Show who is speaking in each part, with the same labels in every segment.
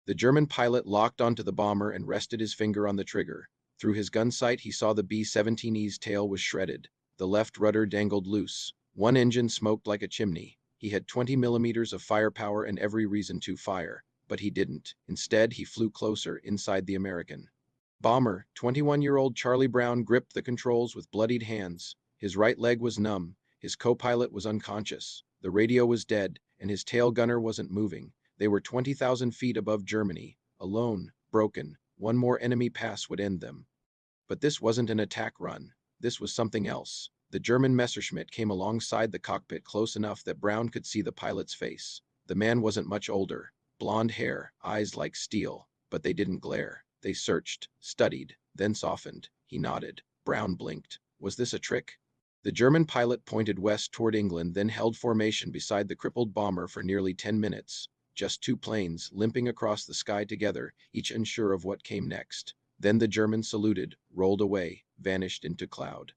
Speaker 1: The German pilot locked onto the bomber and rested his finger on the trigger. Through his gun sight, he saw the B-17's tail was shredded. The left rudder dangled loose. One engine smoked like a chimney. He had 20 millimeters of firepower and every reason to fire, but he didn't. Instead, he flew closer inside the American bomber. 21-year-old Charlie Brown gripped the controls with bloodied hands. His right leg was numb. His co-pilot was unconscious. The radio was dead, and his tail gunner wasn't moving. They were 20,000 feet above Germany, alone, broken. One more enemy pass would end them. But this wasn't an attack run. This was something else. The German Messerschmitt came alongside the cockpit close enough that Brown could see the pilot's face. The man wasn't much older. Blonde hair, eyes like steel, but they didn't glare. They searched, studied, then softened. He nodded. Brown blinked. Was this a trick? The German pilot pointed west toward England, then held formation beside the crippled bomber for nearly 10 minutes. Just two planes limping across the sky together, each unsure of what came next. Then the German saluted, rolled away, vanished into cloud.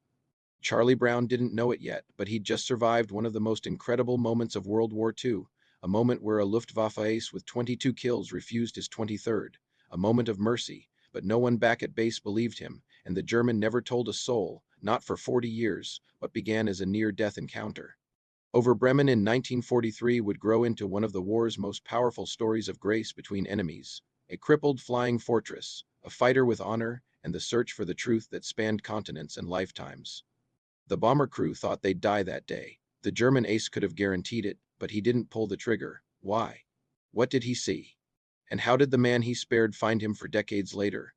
Speaker 1: Charlie Brown didn't know it yet, but he'd just survived one of the most incredible moments of World War II, a moment where a Luftwaffe ace with 22 kills refused his 23rd, a moment of mercy, but no one back at base believed him, and the German never told a soul, not for 40 years, what began as a near-death encounter over Bremen in 1943 would grow into one of the war's most powerful stories of grace between enemies, a crippled flying fortress, a fighter with honor, and the search for the truth that spanned continents and lifetimes. The bomber crew thought they'd die that day. The German ace could have guaranteed it, but he didn't pull the trigger. Why? What did he see? And how did the man he spared find him for decades later?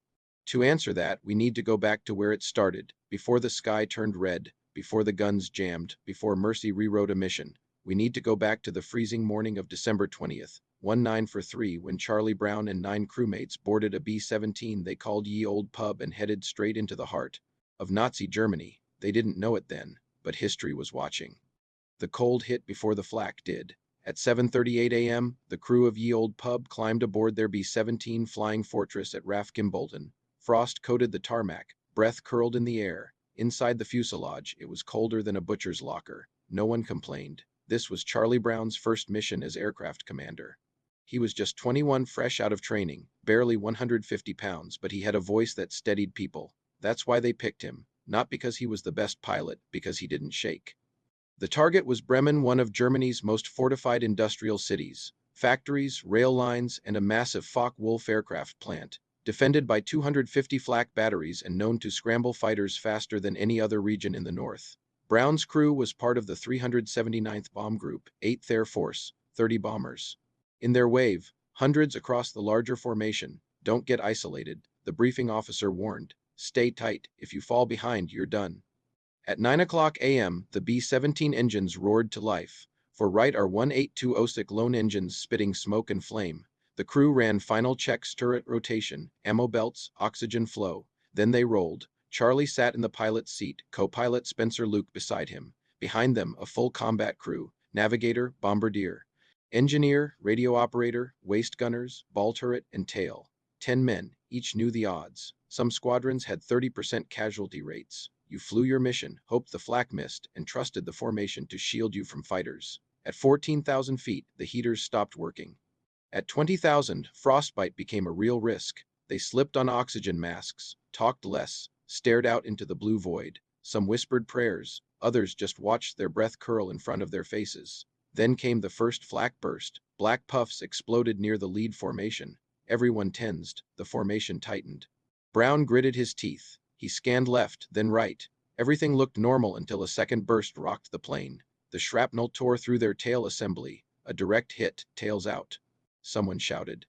Speaker 1: To answer that, we need to go back to where it started, before the sky turned red, before the guns jammed, before Mercy rewrote a mission. We need to go back to the freezing morning of December 20th, 1943, when Charlie Brown and 9 crewmates boarded a B-17 they called Ye Old Pub and headed straight into the heart of Nazi Germany. They didn't know it then, but history was watching. The cold hit before the flak did. At 7:38 a.m., the crew of Ye Old Pub climbed aboard their B-17 Flying Fortress at RAF Gimbolton. Frost coated the tarmac, breath curled in the air. Inside the fuselage, it was colder than a butcher's locker. No one complained. This was Charlie Brown's first mission as aircraft commander. He was just 21, fresh out of training, barely 150 pounds, but he had a voice that steadied people. That's why they picked him, not because he was the best pilot, because he didn't shake. The target was Bremen, one of Germany's most fortified industrial cities. Factories, rail lines, and a massive Focke-Wulf aircraft plant, defended by 250 flak batteries and known to scramble fighters faster than any other region in the north. Brown's crew was part of the 379th Bomb Group, 8th Air Force, 30 bombers. In their wave, hundreds across the larger formation. Don't get isolated, the briefing officer warned. Stay tight, if you fall behind, you're done. At 9 a.m., the B-17 engines roared to life. For right are 182 OSIC lone engines spitting smoke and flame. The crew ran final checks: turret rotation, ammo belts, oxygen flow. Then they rolled. Charlie sat in the pilot's seat, co-pilot Spencer Luke beside him. Behind them, a full combat crew: navigator, bombardier, engineer, radio operator, waist gunners, ball turret, and tail. 10 men, each knew the odds. Some squadrons had 30% casualty rates. You flew your mission, hoped the flak missed, and trusted the formation to shield you from fighters. At 14,000 feet, the heaters stopped working. At 20,000, frostbite became a real risk. They slipped on oxygen masks, talked less, stared out into the blue void. Some whispered prayers, others just watched their breath curl in front of their faces. Then came the first flak burst. Black puffs exploded near the lead formation. Everyone tensed, the formation tightened. Brown gritted his teeth. He scanned left, then right. Everything looked normal until a second burst rocked the plane. The shrapnel tore through their tail assembly. A direct hit, tails out. Someone shouted.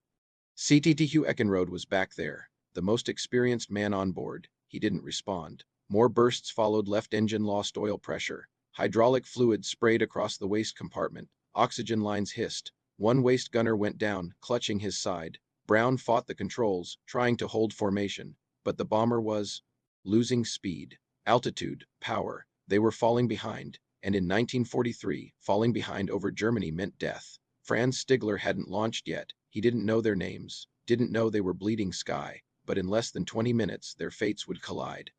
Speaker 1: CTTQ Eckenrode was back there, the most experienced man on board. He didn't respond. More bursts followed. Left engine lost oil pressure. Hydraulic fluid sprayed across the waist compartment. Oxygen lines hissed. One waist gunner went down, clutching his side. Brown fought the controls, trying to hold formation, but the bomber was losing speed, altitude, power. They were falling behind, and in 1943, falling behind over Germany meant death. Franz Stigler hadn't launched yet. He didn't know their names, didn't know they were bleeding sky, but in less than 20 minutes, their fates would collide.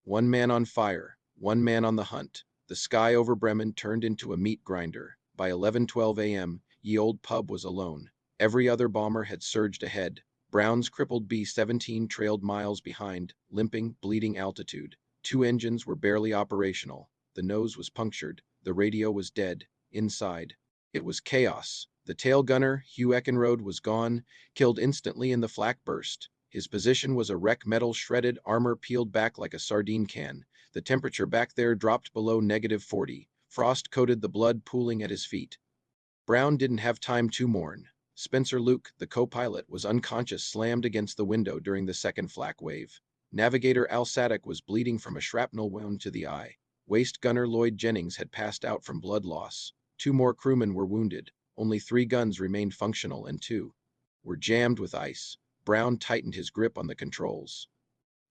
Speaker 1: One man on fire, one man on the hunt. The sky over Bremen turned into a meat grinder. By 11:12 a.m., Ye Old Pub was alone. Every other bomber had surged ahead. Brown's crippled B-17 trailed miles behind, limping, bleeding altitude. Two engines were barely operational. The nose was punctured. The radio was dead. Inside, it was chaos. The tail gunner, Hugh Eckenrode, was gone, killed instantly in the flak burst. His position was a wreck, metal shredded, armor peeled back like a sardine can. The temperature back there dropped below -40. Frost coated the blood pooling at his feet. Brown didn't have time to mourn. Spencer Luke, the co-pilot, was unconscious, slammed against the window during the second flak wave. Navigator Al Sadek was bleeding from a shrapnel wound to the eye. Waist gunner Lloyd Jennings had passed out from blood loss. Two more crewmen were wounded. Only 3 guns remained functional and 2 were jammed with ice. Brown tightened his grip on the controls.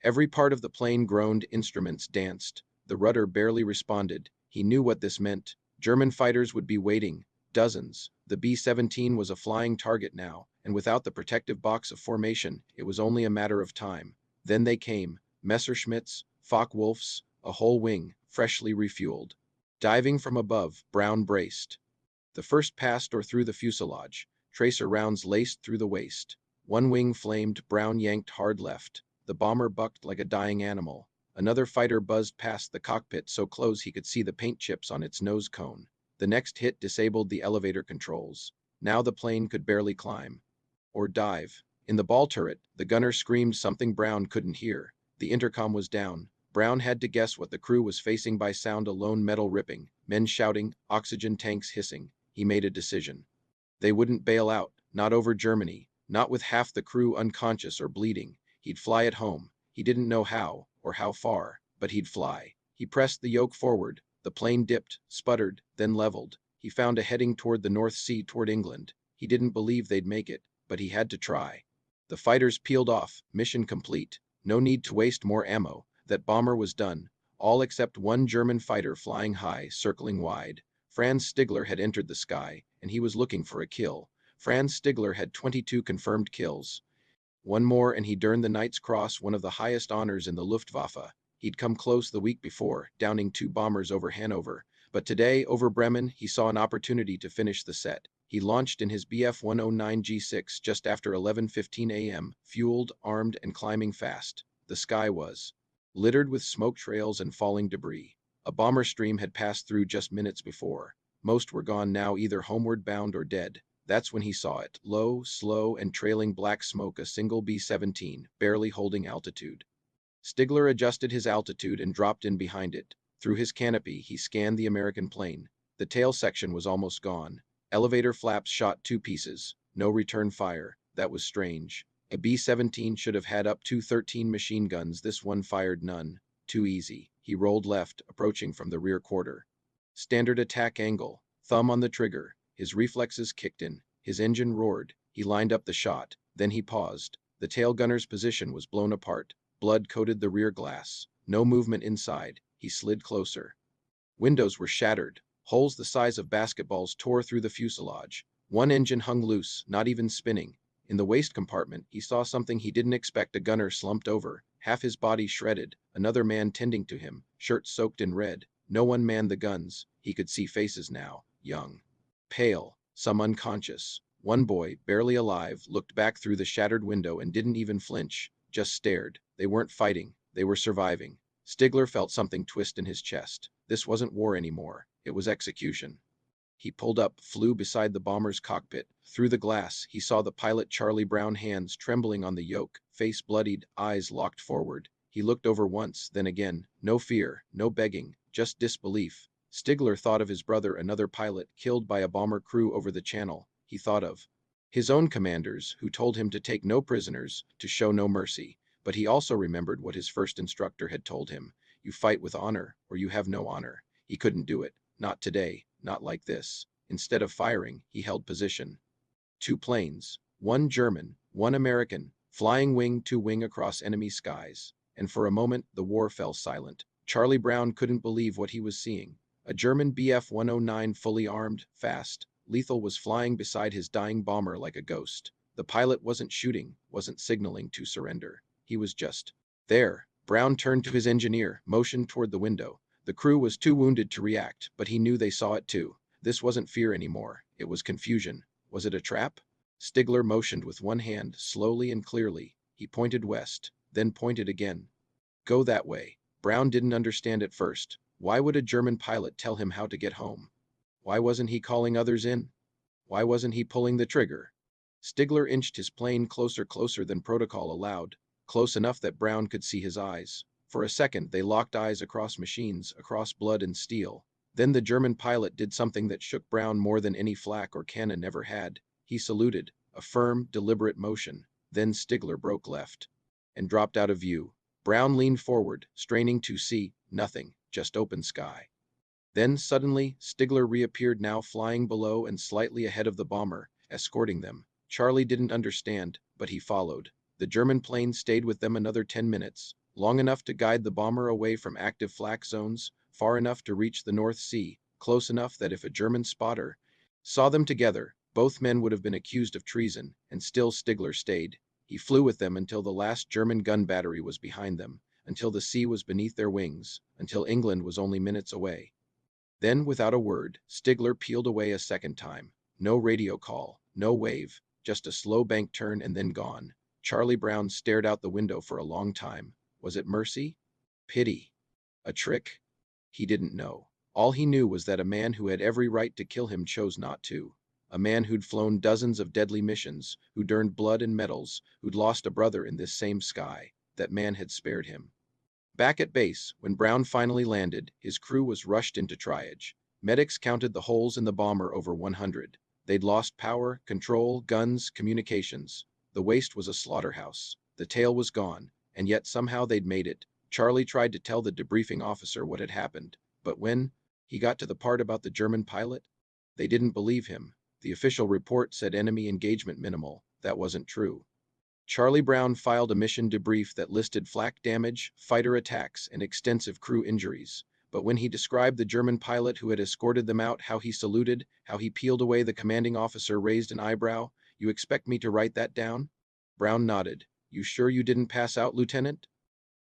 Speaker 1: Every part of the plane groaned, instruments danced. The rudder barely responded. He knew what this meant. German fighters would be waiting. Dozens. The B-17 was a flying target now, and without the protective box of formation, it was only a matter of time. Then they came. Messerschmitts, Focke-Wulfs, a whole wing, freshly refueled. Diving from above, Brown braced. The first passed or through the fuselage. Tracer rounds laced through the waist. One wing flamed. Brown yanked hard left. The bomber bucked like a dying animal. Another fighter buzzed past the cockpit so close he could see the paint chips on its nose cone. The next hit disabled the elevator controls. Now the plane could barely climb. Or dive. In the ball turret, the gunner screamed something Brown couldn't hear. The intercom was down. Brown had to guess what the crew was facing by sound alone: metal ripping, men shouting, oxygen tanks hissing. He made a decision. They wouldn't bail out, not over Germany, not with half the crew unconscious or bleeding. He'd fly it home. He didn't know how, or how far, but he'd fly. He pressed the yoke forward. The plane dipped, sputtered, then leveled. He found a heading toward the North Sea, toward England. He didn't believe they'd make it, but he had to try. The fighters peeled off, mission complete. No need to waste more ammo. That bomber was done. All except one German fighter flying high, circling wide. Franz Stigler had entered the sky, and he was looking for a kill. Franz Stigler had 22 confirmed kills. One more and he'd earned the Knight's Cross, one of the highest honors in the Luftwaffe. He'd come close the week before, downing 2 bombers over Hanover. But today, over Bremen, he saw an opportunity to finish the set. He launched in his Bf 109 G6 just after 11:15 a.m., fueled, armed, and climbing fast. The sky was littered with smoke trails and falling debris. A bomber stream had passed through just minutes before. Most were gone now, either homeward bound or dead. That's when he saw it. Low, slow, and trailing black smoke, a single B-17, barely holding altitude. Stigler adjusted his altitude and dropped in behind it. Through his canopy, he scanned the American plane. The tail section was almost gone. Elevator flaps shot 2 pieces. No return fire. That was strange. A B-17 should have had up to 13 machine guns. This one fired none. Too easy. He rolled left, approaching from the rear quarter. Standard attack angle. Thumb on the trigger. His reflexes kicked in. His engine roared. He lined up the shot. Then he paused. The tail gunner's position was blown apart. Blood coated the rear glass. No movement inside. He slid closer. Windows were shattered. Holes the size of basketballs tore through the fuselage. One engine hung loose, not even spinning. In the waist compartment, he saw something he didn't expect: a gunner slumped over, half his body shredded, another man tending to him, shirt soaked in red. No one manned the guns. He could see faces now, young, pale, some unconscious. One boy, barely alive, looked back through the shattered window and didn't even flinch, just stared. They weren't fighting. They were surviving. Stigler felt something twist in his chest. This wasn't war anymore. It was execution. He pulled up, flew beside the bomber's cockpit. Through the glass, he saw the pilot Charlie Brown, hands trembling on the yoke, face bloodied, eyes locked forward. He looked over once, then again. No fear, no begging, just disbelief. Stigler thought of his brother, another pilot, killed by a bomber crew over the channel. He thought of his own commanders, who told him to take no prisoners, to show no mercy. But he also remembered what his first instructor had told him: you fight with honor, or you have no honor. He couldn't do it. Not today. Not like this. Instead of firing, he held position. 2 planes, one German, one American, flying wing to wing across enemy skies. And for a moment, the war fell silent. Charlie Brown couldn't believe what he was seeing. A German Bf 109, fully armed, fast, lethal, was flying beside his dying bomber like a ghost. The pilot wasn't shooting, wasn't signaling to surrender. He was just there. Brown turned to his engineer, motioned toward the window. The crew was too wounded to react, but he knew they saw it too. This wasn't fear anymore. It was confusion. Was it a trap? Stigler motioned with one hand, slowly and clearly. He pointed west, then pointed again. Go that way. Brown didn't understand at first. Why would a German pilot tell him how to get home? Why wasn't he calling others in? Why wasn't he pulling the trigger? Stigler inched his plane closer than protocol allowed, close enough that Brown could see his eyes. For a second, they locked eyes across machines, across blood and steel. Then the German pilot did something that shook Brown more than any flak or cannon ever had. He saluted, a firm, deliberate motion. Then Stigler broke left and dropped out of view. Brown leaned forward, straining to see nothing, just open sky. Then suddenly, Stigler reappeared, now flying below and slightly ahead of the bomber, escorting them. Charlie didn't understand, but he followed. The German plane stayed with them another 10 minutes, long enough to guide the bomber away from active flak zones, far enough to reach the North Sea, close enough that if a German spotter saw them together, both men would have been accused of treason, and still Stigler stayed. He flew with them until the last German gun battery was behind them, until the sea was beneath their wings, until England was only minutes away. Then, without a word, Stigler peeled away a second time. No radio call, no wave, just a slow bank turn and then gone. Charlie Brown stared out the window for a long time. Was it mercy? Pity? A trick? He didn't know. All he knew was that a man who had every right to kill him chose not to. A man who'd flown dozens of deadly missions, who'd earned blood and medals, who'd lost a brother in this same sky. That man had spared him. Back at base, when Brown finally landed, his crew was rushed into triage. Medics counted the holes in the bomber, over 100. They'd lost power, control, guns, communications. The waist was a slaughterhouse. The tail was gone, and yet somehow they'd made it. Charlie tried to tell the debriefing officer what had happened, but when he got to the part about the German pilot, they didn't believe him. The official report said enemy engagement minimal. That wasn't true. Charlie Brown filed a mission debrief that listed flak damage, fighter attacks, and extensive crew injuries. But when he described the German pilot who had escorted them out, how he saluted, how he peeled away, the commanding officer raised an eyebrow. You expect me to write that down? Brown nodded. You sure you didn't pass out, Lieutenant?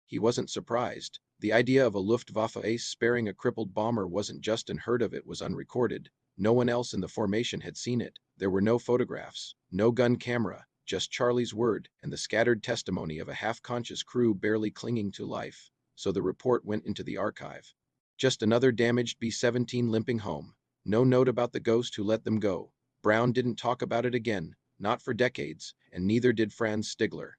Speaker 1: He wasn't surprised. The idea of a Luftwaffe ace sparing a crippled bomber wasn't just unheard of, it was unrecorded. No one else in the formation had seen it. There were no photographs, no gun camera, just Charlie's word and the scattered testimony of a half-conscious crew barely clinging to life. So the report went into the archive. Just another damaged B-17 limping home. No note about the ghost who let them go. Brown didn't talk about it again, not for decades, and neither did Franz Stigler.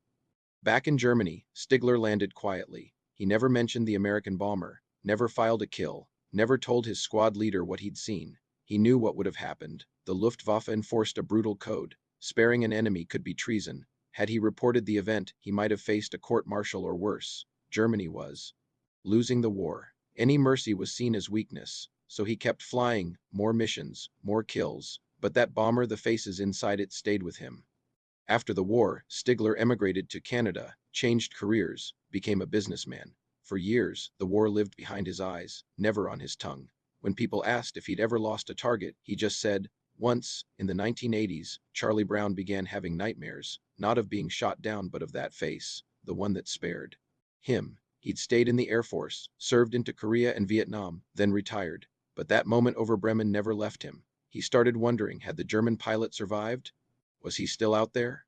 Speaker 1: Back in Germany, Stigler landed quietly. He never mentioned the American bomber, never filed a kill, never told his squad leader what he'd seen. He knew what would have happened. The Luftwaffe enforced a brutal code. Sparing an enemy could be treason. Had he reported the event, he might have faced a court-martial or worse. Germany was losing the war. Any mercy was seen as weakness. So he kept flying, more missions, more kills. But that bomber, the faces inside it, stayed with him. After the war, Stigler emigrated to Canada, changed careers, became a businessman. For years, the war lived behind his eyes, never on his tongue. When people asked if he'd ever lost a target, he just said, once, in the 1980s, Charlie Brown began having nightmares, not of being shot down but of that face, the one that spared him. He'd stayed in the Air Force, served into Korea and Vietnam, then retired. But that moment over Bremen never left him. He started wondering, had the German pilot survived? Was he still out there?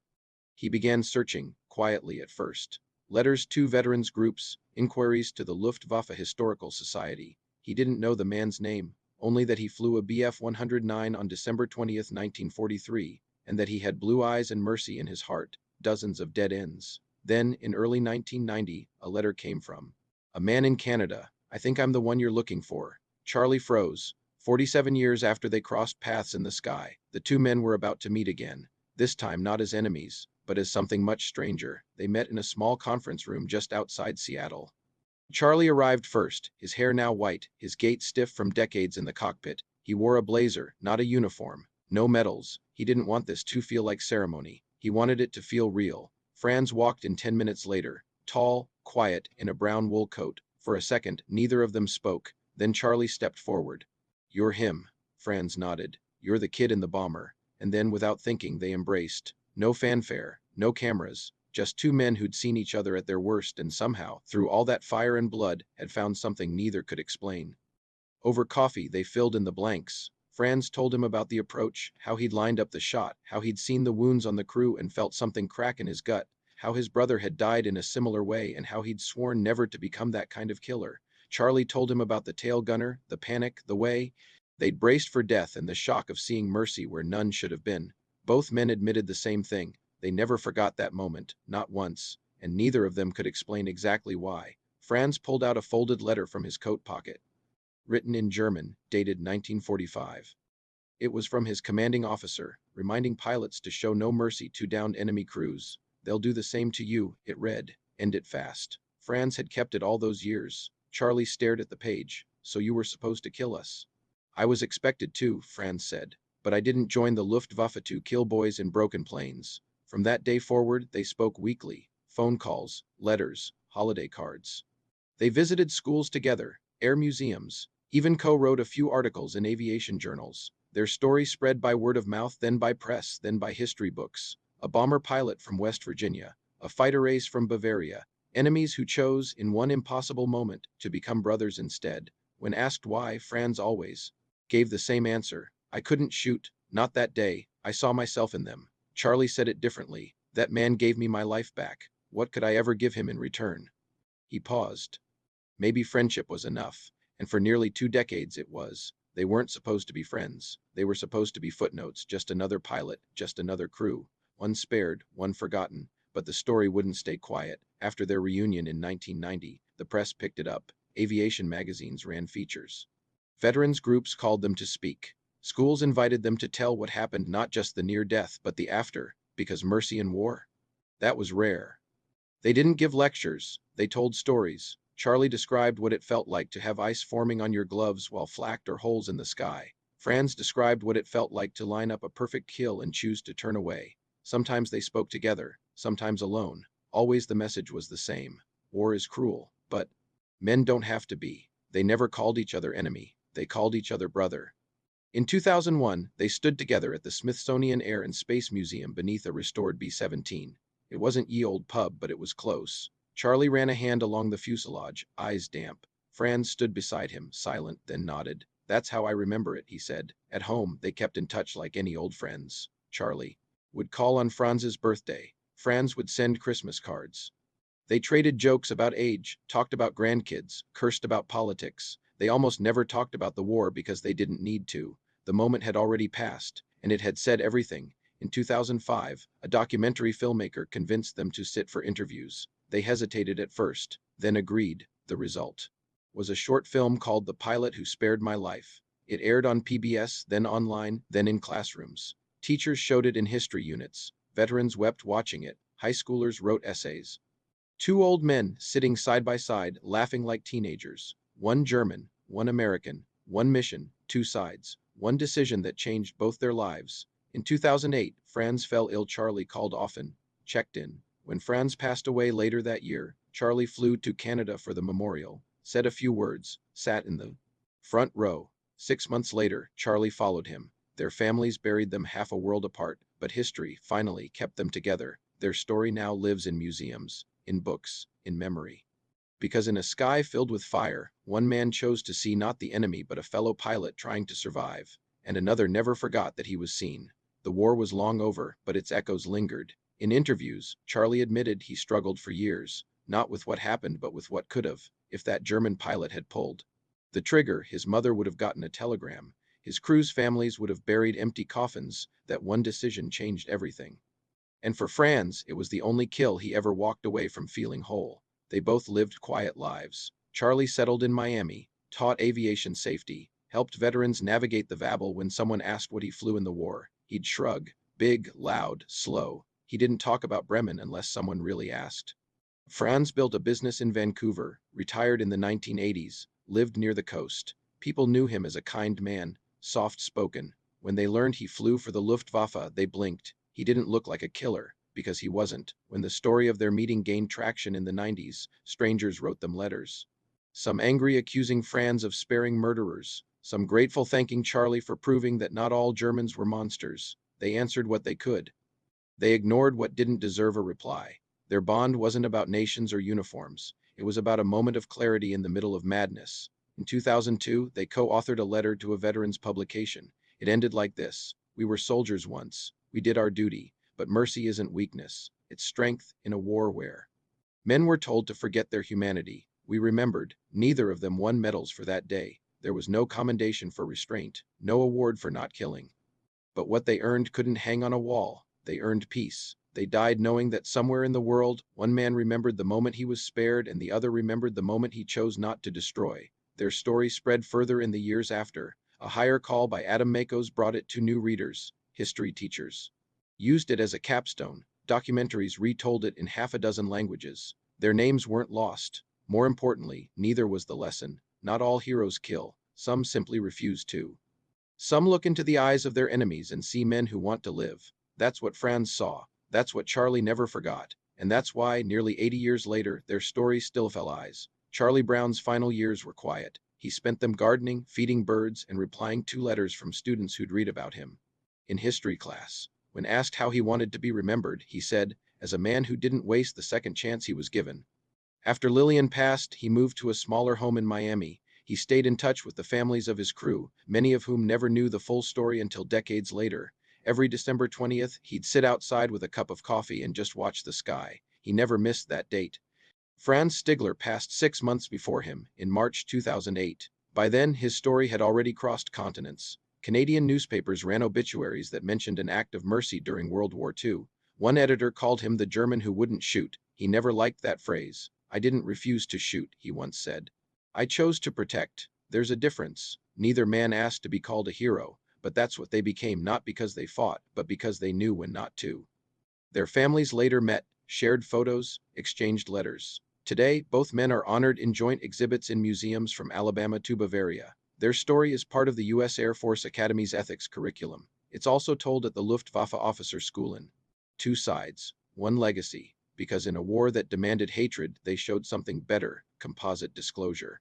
Speaker 1: He began searching, quietly at first. Letters to veterans groups, inquiries to the Luftwaffe Historical Society. He didn't know the man's name, only that he flew a Bf-109 on December 20th, 1943, and that he had blue eyes and mercy in his heart, dozens of dead ends. Then, in early 1990, a letter came from a man in Canada. I think I'm the one you're looking for. Charlie froze. 47 years after they crossed paths in the sky, the two men were about to meet again. This time not as enemies, but as something much stranger. They met in a small conference room just outside Seattle. Charlie arrived first, his hair now white, his gait stiff from decades in the cockpit. He wore a blazer, not a uniform. No medals. He didn't want this to feel like ceremony. He wanted it to feel real. Franz walked in 10 minutes later, tall, quiet, in a brown wool coat. For a second, neither of them spoke. Then Charlie stepped forward. You're him. Franz nodded. You're the kid in the bomber. And then, without thinking, they embraced. No fanfare, no cameras, just two men who'd seen each other at their worst and somehow, through all that fire and blood, had found something neither could explain. Over coffee, they filled in the blanks. Franz told him about the approach, how he'd lined up the shot, how he'd seen the wounds on the crew and felt something crack in his gut, how his brother had died in a similar way and how he'd sworn never to become that kind of killer. Charlie told him about the tail gunner, the panic, the way they'd braced for death and the shock of seeing mercy where none should have been. Both men admitted the same thing. They never forgot that moment, not once, and neither of them could explain exactly why. Franz pulled out a folded letter from his coat pocket, written in German, dated 1945. It was from his commanding officer, reminding pilots to show no mercy to downed enemy crews. "They'll do the same to you," it read. "End it fast." Franz had kept it all those years. Charlie stared at the page. "So you were supposed to kill us?" "I was expected to," Franz said. "But I didn't join the Luftwaffe to kill boys in broken planes." From that day forward, they spoke weekly. Phone calls, letters, holiday cards. They visited schools together, air museums, even co-wrote a few articles in aviation journals. Their story spread by word of mouth, then by press, then by history books. A bomber pilot from West Virginia, a fighter ace from Bavaria, enemies who chose, in one impossible moment, to become brothers instead. When asked why, Franz always gave the same answer: "I couldn't shoot, not that day, I saw myself in them." Charlie said it differently: "That man gave me my life back. What could I ever give him in return?" He paused. Maybe friendship was enough, and for nearly 2 decades it was. They weren't supposed to be friends. They were supposed to be footnotes, just another pilot, just another crew. One spared, one forgotten. But the story wouldn't stay quiet. After their reunion in 1990, the press picked it up. Aviation magazines ran features. Veterans groups called them to speak. Schools invited them to tell what happened, not just the near death, but the after, because mercy in war? That was rare. They didn't give lectures, they told stories. Charlie described what it felt like to have ice forming on your gloves while flak or holes in the sky. Franz described what it felt like to line up a perfect kill and choose to turn away. Sometimes they spoke together, sometimes alone. Always the message was the same: war is cruel, but men don't have to be. They never called each other enemy, they called each other brother. In 2001, they stood together at the Smithsonian Air and Space Museum beneath a restored B-17. It wasn't ye old pub, but it was close. Charlie ran a hand along the fuselage, eyes damp. Franz stood beside him, silent, then nodded. "That's how I remember it," he said. At home, they kept in touch like any old friends. Charlie would call on Franz's birthday. Franz would send Christmas cards. They traded jokes about age, talked about grandkids, cursed about politics. They almost never talked about the war because they didn't need to. The moment had already passed, and it had said everything. In 2005, a documentary filmmaker convinced them to sit for interviews. They hesitated at first, then agreed. The result was a short film called "The Pilot Who Spared My Life." It aired on PBS, then online, then in classrooms. Teachers showed it in history units. Veterans wept watching it. High schoolers wrote essays. 2 old men sitting side by side, laughing like teenagers. One German, one American, one mission, 2 sides, one decision that changed both their lives. In 2008, Franz fell ill. Charlie called often, checked in. When Franz passed away later that year, Charlie flew to Canada for the memorial, said a few words, sat in the front row. 6 months later, Charlie followed him. Their families buried them half a world apart, but history finally kept them together. Their story now lives in museums, in books, in memory. Because in a sky filled with fire, one man chose to see not the enemy but a fellow pilot trying to survive, and another never forgot that he was seen. The war was long over, but its echoes lingered. In interviews, Charlie admitted he struggled for years, not with what happened but with what could have. If that German pilot had pulled the trigger, his mother would have gotten a telegram. His crew's families would have buried empty coffins. That one decision changed everything. And for Franz, it was the only kill he ever walked away from feeling whole. They both lived quiet lives. Charlie settled in Miami, taught aviation safety, helped veterans navigate the Babel when someone asked what he flew in the war. He'd shrug, big, loud, slow. He didn't talk about Bremen unless someone really asked. Franz built a business in Vancouver, retired in the 1980s, lived near the coast. People knew him as a kind man, soft-spoken. When they learned he flew for the Luftwaffe, they blinked. He didn't look like a killer, because he wasn't. When the story of their meeting gained traction in the 90s, strangers wrote them letters. Some angry accusing Franz of sparing murderers, some grateful thanking Charlie for proving that not all Germans were monsters. They answered what they could. They ignored what didn't deserve a reply. Their bond wasn't about nations or uniforms. It was about a moment of clarity in the middle of madness. In 2002, they co-authored a letter to a veterans publication. It ended like this: "We were soldiers once. We did our duty, but mercy isn't weakness. It's strength in a war where." Men were told to forget their humanity. We remembered. Neither of them won medals for that day. There was no commendation for restraint, no award for not killing. But what they earned couldn't hang on a wall. They earned peace. They died knowing that somewhere in the world, one man remembered the moment he was spared and the other remembered the moment he chose not to destroy. Their story spread further in the years after. A higher call by Adam Makos brought it to new readers, history teachers. Used it as a capstone. Documentaries retold it in half a dozen languages. Their names weren't lost. More importantly, neither was the lesson. Not all heroes kill. Some simply refuse to. Some look into the eyes of their enemies and see men who want to live. That's what Franz saw. That's what Charlie never forgot. And that's why, nearly 80 years later, their story still fell eyes. Charlie Brown's final years were quiet. He spent them gardening, feeding birds, and replying to letters from students who'd read about him. In history class, when asked how he wanted to be remembered, he said, "As a man who didn't waste the second chance he was given." After Lillian passed, he moved to a smaller home in Miami. He stayed in touch with the families of his crew, many of whom never knew the full story until decades later. Every December 20th, he'd sit outside with a cup of coffee and just watch the sky. He never missed that date. Franz Stigler passed 6 months before him, in March 2008. By then, his story had already crossed continents. Canadian newspapers ran obituaries that mentioned an act of mercy during World War II. One editor called him the German who wouldn't shoot. He never liked that phrase. "I didn't refuse to shoot," he once said. "I chose to protect." There's a difference. Neither man asked to be called a hero, but that's what they became, not because they fought, but because they knew when not to. Their families later met, shared photos, exchanged letters. Today, both men are honored in joint exhibits in museums from Alabama to Bavaria. Their story is part of the U.S. Air Force Academy's ethics curriculum. It's also told at the Luftwaffe Officer School. Two sides, one legacy, because in a war that demanded hatred, they showed something better: composite disclosure.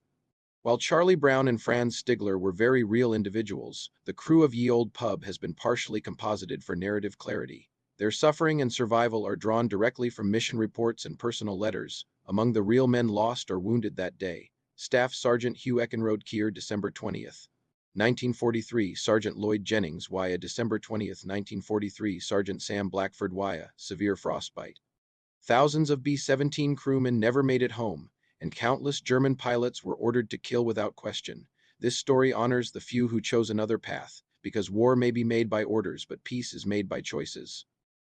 Speaker 1: While Charlie Brown and Franz Stigler were very real individuals, the crew of Ye Olde Pub has been partially composited for narrative clarity. Their suffering and survival are drawn directly from mission reports and personal letters. Among the real men lost or wounded that day: Staff Sergeant Hugh Eckenrode Keir, December 20th, 1943, Sergeant Lloyd Jennings, Wya, December 20th, 1943, Sergeant Sam Blackford, Wya, severe frostbite. Thousands of B-17 crewmen never made it home, and countless German pilots were ordered to kill without question. This story honors the few who chose another path, because war may be made by orders, but peace is made by choices.